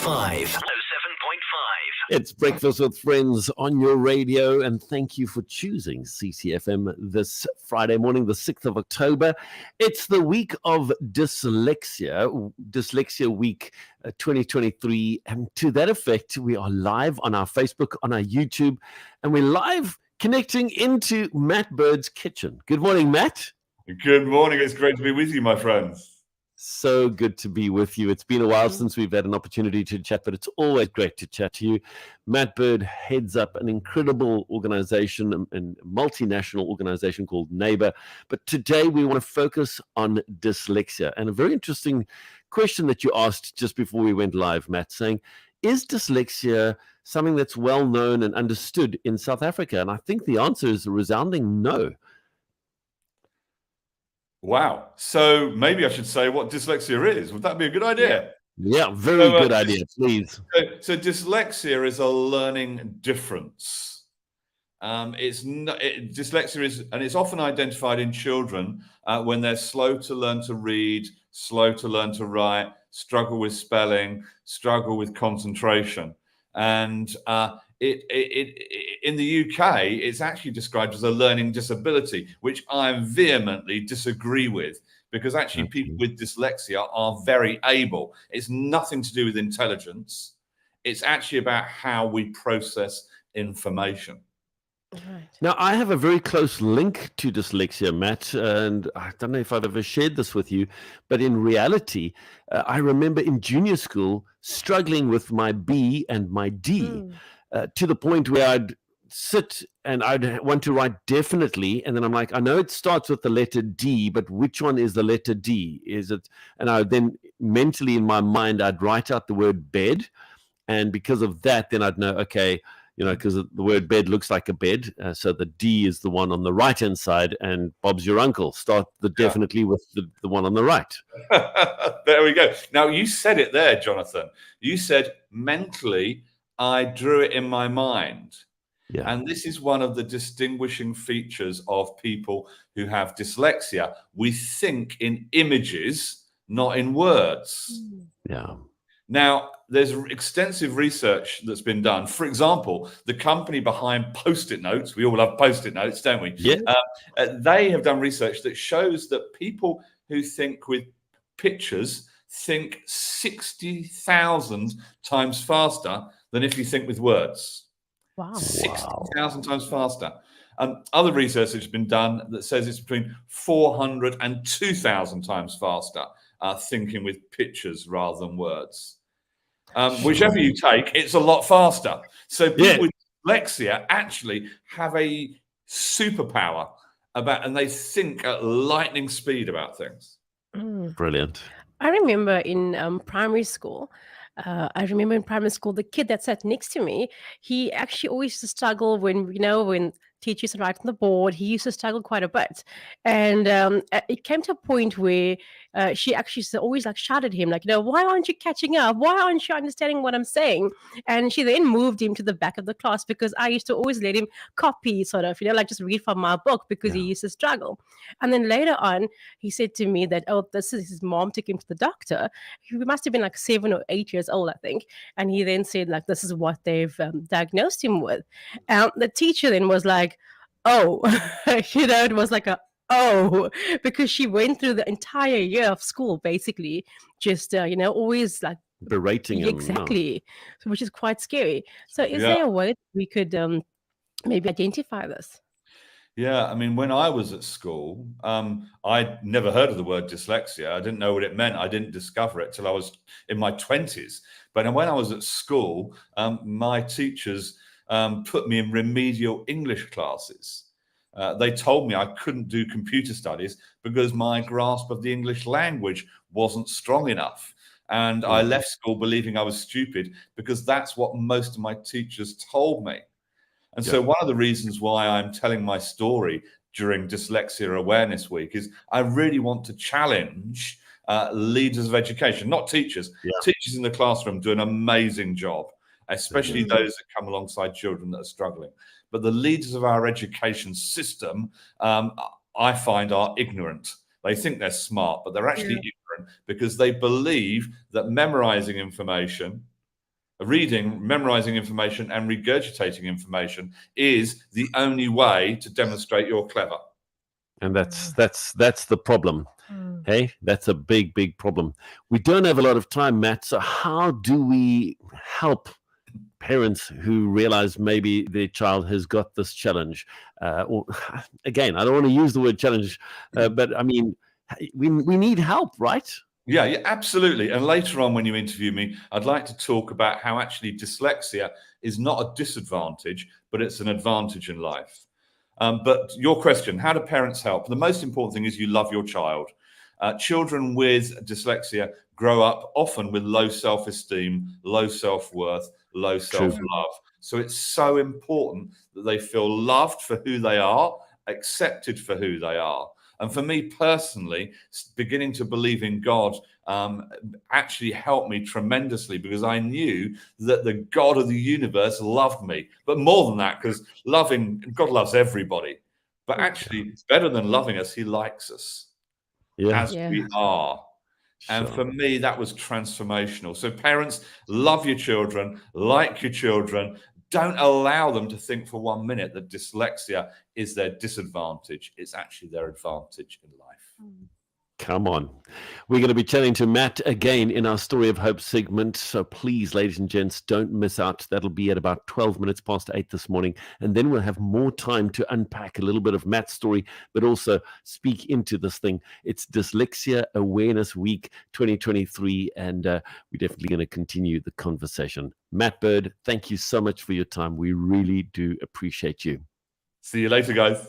107.5. It's Breakfast with Friends on your radio, and thank you for choosing CCFm this Friday morning, the 6th of October. It's the week of Dyslexia Week 2023, and to that effect, we are live on our Facebook, on our YouTube, and we're live connecting into Matt Bird's kitchen. Good morning, Matt. Good morning. It's great to be with you, my friends. So good to be with you. It's been a while since we've had an opportunity to chat, but it's always great to chat to you. Matt Bird heads up an incredible organization and multinational organization called Neighbor. But today we want to focus on dyslexia. And a very interesting question that you asked just before we went live, Matt, saying, is dyslexia something that's well known and understood in South Africa? And I think the answer is a resounding no. Wow. So maybe I should say what dyslexia is. Would that be a good idea? Yeah, very good idea, please. So dyslexia is a learning difference. Dyslexia is, and it's often identified in children when they're slow to learn to read, slow to learn to write, struggle with spelling, struggle with concentration. And in the UK, it's actually described as a learning disability, which I vehemently disagree with, because actually people with dyslexia are very able. It's nothing to do with intelligence. It's actually about how we process information. Right. Now, I have a very close link to dyslexia, Matt, and I don't know if I've ever shared this with you, but in reality, I remember in junior school struggling with my B and my D to the point where I'd sit and I'd want to write definitely, and then I'm like, I know it starts with the letter D, but which one is the letter D? Is it? And I would then mentally in my mind, I'd write out the word bed, and because of that, then I'd know, okay, you know, because the word bed looks like a bed. So the D is the one on the right-hand side, and Bob's your uncle. Start the definitely with the one on the right. There we go. Now, you said it there, Jonathan. You said mentally, I drew it in my mind. Yeah. And this is one of the distinguishing features of people who have dyslexia. We think in images, not in words. Yeah. Now, there's extensive research that's been done. For example, the company behind Post-it notes, we all love Post-it notes, don't we? Yeah. They have done research that shows that people who think with pictures think 60,000 times faster than if you think with words. Wow. 60,000 times faster. Other research has been done that says it's between 400 and 2,000 times faster thinking with pictures rather than words. Whichever you take, it's a lot faster. So people with dyslexia actually have a superpower and they think at lightning speed about things. Brilliant. I remember in primary school, the kid that sat next to me, he actually always used to struggle when teachers used to write on the board. He used to struggle quite a bit. And it came to a point where she actually always shouted at him, why aren't you catching up? Why aren't you understanding what I'm saying? And she then moved him to the back of the class because I used to always let him copy sort of, just read from my book because he used to struggle. And then later on, he said to me that, this is his mom took him to the doctor. He must have been 7 or 8 years old, I think. And he then said, this is what they've diagnosed him with. The teacher then was like, oh, it was because she went through the entire year of school, basically, just, always berating him. Exactly. No. Which is quite scary. So is there a way that we could maybe identify this? Yeah, I mean, when I was at school, I'd never heard of the word dyslexia. I didn't know what it meant. I didn't discover it till I was in my 20s. But when I was at school, my teachers put me in remedial English classes. They told me I couldn't do computer studies because my grasp of the English language wasn't strong enough. And I left school believing I was stupid because that's what most of my teachers told me. And so one of the reasons why I'm telling my story during Dyslexia Awareness Week is I really want to challenge leaders of education, not teachers. Teachers in the classroom do an amazing job, especially those that come alongside children that are struggling. But the leaders of our education system, I find, are ignorant. They think they're smart, but they're actually ignorant because they believe that memorizing information Reading, memorizing information, and regurgitating information is the only way to demonstrate you're clever. And that's the problem. Hey, that's a big problem. We don't have a lot of time, Matt. So how do we help parents who realize maybe their child has got this challenge? Or again, I don't want to use the word challenge, but I mean, we need help, right? Yeah, absolutely. And later on, when you interview me, I'd like to talk about how actually dyslexia is not a disadvantage, but it's an advantage in life. But your question, how do parents help? The most important thing is you love your child. Children with dyslexia grow up often with low self-esteem, low self-worth, low self-love. So it's so important that they feel loved for who they are, accepted for who they are. And for me personally, beginning to believe in God actually helped me tremendously, because I knew that the God of the universe loved me. But more than that, because God loves everybody. But actually, better than loving us, he likes us as we are. And for me, that was transformational. So parents, love your children, like your children. Don't allow them to think for 1 minute that dyslexia is their disadvantage. It's actually their advantage in life. Come on. We're going to be chatting to Matt again in our Story of Hope segment. So please, ladies and gents, don't miss out. That'll be at about 12 minutes past 8 this morning. And then we'll have more time to unpack a little bit of Matt's story, but also speak into this thing. It's Dyslexia Awareness Week 2023. And we're definitely going to continue the conversation. Matt Bird, thank you so much for your time. We really do appreciate you. See you later, guys.